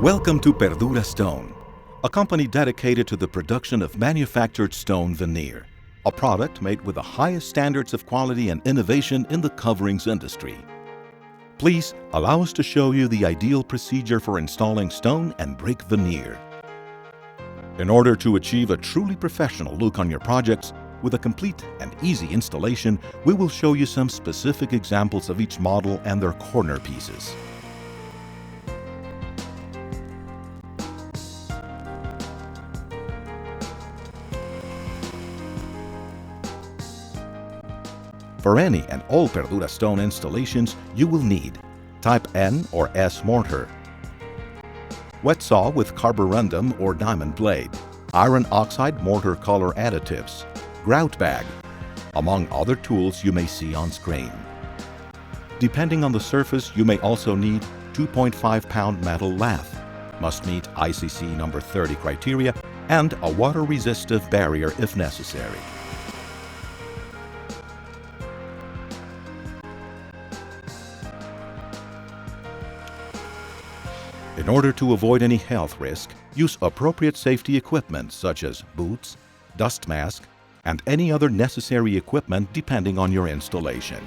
Welcome to Perdura Stone, a company dedicated to the production of manufactured stone veneer, a product made with the highest standards of quality and innovation in the coverings industry. Please allow us to show you the ideal procedure for installing stone and brick veneer. In order to achieve a truly professional look on your projects, with a complete and easy installation, we will show you some specific examples of each model and their corner pieces. For any and all Perdura stone installations, you will need Type N or S mortar, wet saw with carborundum or diamond blade, iron oxide mortar color additives, grout bag, among other tools you may see on screen. Depending on the surface, you may also need 2.5-pound metal lath, must meet ICC number 30 criteria, and a water-resistive barrier if necessary. In order to avoid any health risk, use appropriate safety equipment such as boots, dust mask, and any other necessary equipment depending on your installation.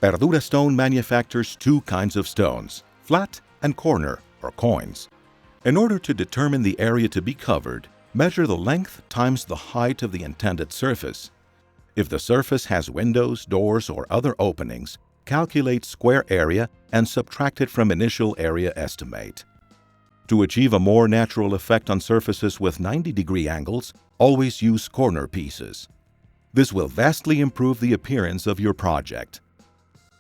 Perdura Stone manufactures two kinds of stones, flat and corner, or coins. In order to determine the area to be covered, measure the length times the height of the intended surface. If the surface has windows, doors, or other openings, calculate square area and subtract it from initial area estimate. To achieve a more natural effect on surfaces with 90-degree angles, always use corner pieces. This will vastly improve the appearance of your project.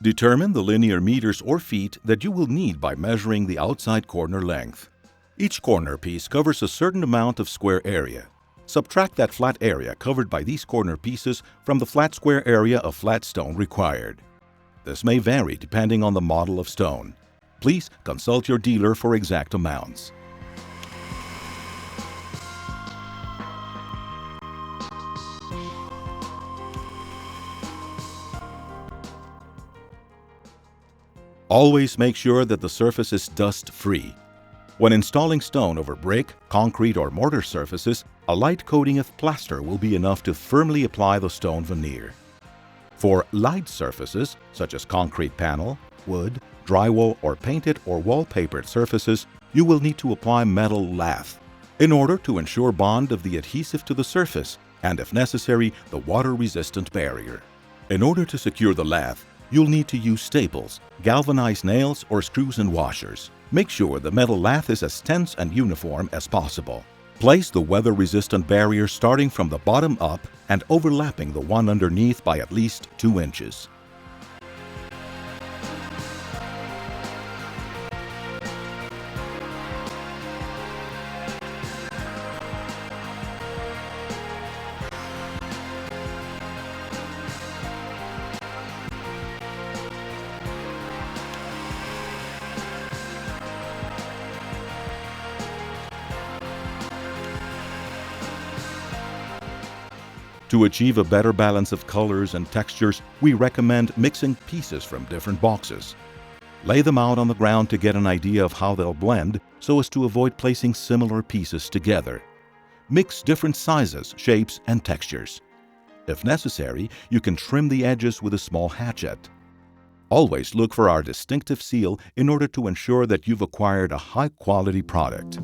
Determine the linear meters or feet that you will need by measuring the outside corner length. Each corner piece covers a certain amount of square area. Subtract that flat area covered by these corner pieces from the flat square area of flat stone required. This may vary depending on the model of stone. Please consult your dealer for exact amounts. Always make sure that the surface is dust-free. When installing stone over brick, concrete, or mortar surfaces, a light coating of plaster will be enough to firmly apply the stone veneer. For light surfaces, such as concrete panel, wood, drywall, or painted or wallpapered surfaces, you will need to apply metal lath in order to ensure bond of the adhesive to the surface and, if necessary, the water-resistant barrier. In order to secure the lath, you'll need to use staples, galvanized nails, or screws and washers. Make sure the metal lath is as tense and uniform as possible. Place the weather-resistant barrier starting from the bottom up and overlapping the one underneath by at least 2 inches. To achieve a better balance of colors and textures, we recommend mixing pieces from different boxes. Lay them out on the ground to get an idea of how they'll blend so as to avoid placing similar pieces together. Mix different sizes, shapes, and textures. If necessary, you can trim the edges with a small hatchet. Always look for our distinctive seal in order to ensure that you've acquired a high-quality product.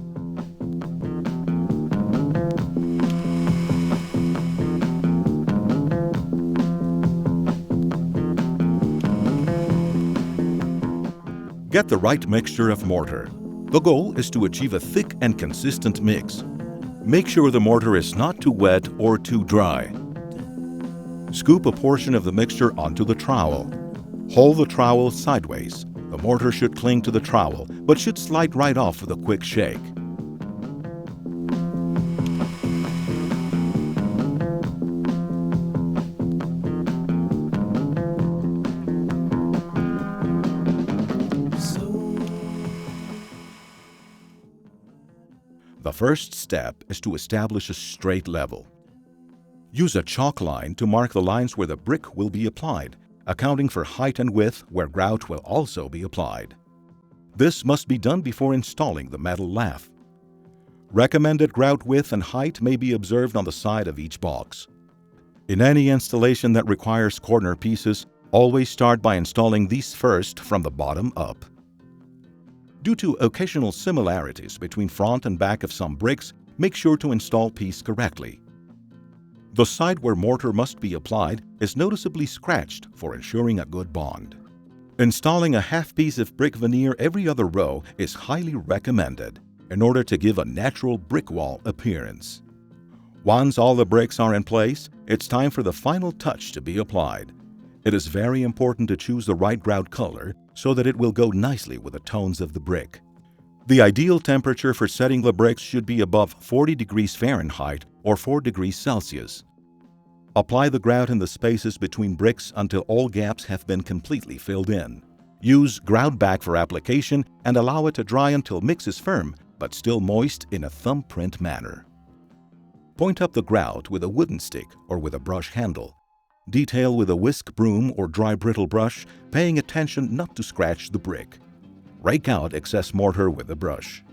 Get the right mixture of mortar. The goal is to achieve a thick and consistent mix. Make sure the mortar is not too wet or too dry. Scoop a portion of the mixture onto the trowel. Hold the trowel sideways. The mortar should cling to the trowel, but should slide right off with a quick shake. first step is to establish a straight level. Use a chalk line to mark the lines where the brick will be applied, accounting for height and width where grout will also be applied. This must be done before installing the metal lath. Recommended grout width and height may be observed on the side of each box. In any installation that requires corner pieces, always start by installing these first from the bottom up. Due to occasional similarities between front and back of some bricks, make sure to install piece correctly. The side where mortar must be applied is noticeably scratched for ensuring a good bond. Installing a half piece of brick veneer every other row is highly recommended in order to give a natural brick wall appearance. Once all the bricks are in place, it's time for the final touch to be applied. It is very important to choose the right grout color so that it will go nicely with the tones of the brick. The ideal temperature for setting the bricks should be above 40 degrees Fahrenheit or 4 degrees Celsius. Apply the grout in the spaces between bricks until all gaps have been completely filled in. Use grout bag for application and allow it to dry until mix is firm but still moist in a thumbprint manner. Point up the grout with a wooden stick or with a brush handle. Detail with a whisk broom or dry brittle brush, paying attention not to scratch the brick. Rake out excess mortar with a brush.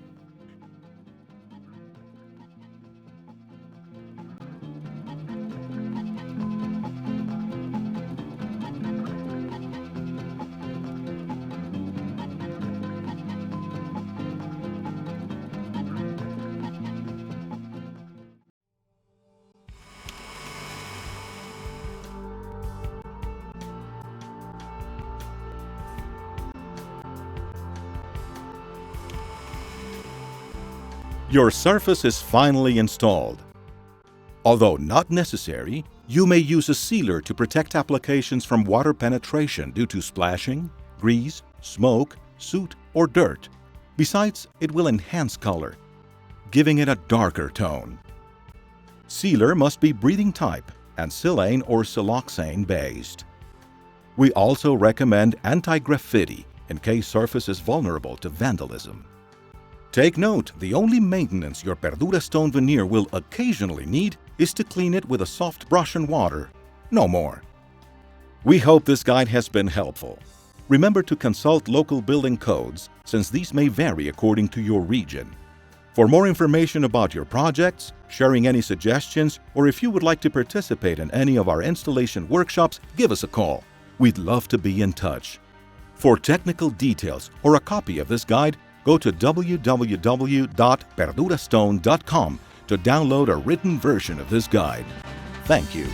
Your surface is finally installed. Although not necessary, you may use a sealer to protect applications from water penetration due to splashing, grease, smoke, soot, or dirt. Besides, it will enhance color, giving it a darker tone. Sealer must be breathing type and silane or siloxane based. We also recommend anti-graffiti in case surface is vulnerable to vandalism. Take note, the only maintenance your Perdura stone veneer will occasionally need is to clean it with a soft brush and water. No more. We hope this guide has been helpful. Remember to consult local building codes since these may vary according to your region. For more information about your projects, sharing any suggestions, or if you would like to participate in any of our installation workshops, give us a call. We'd love to be in touch. For technical details or a copy of this guide, go to www.perdurastone.com to download a written version of this guide. Thank you.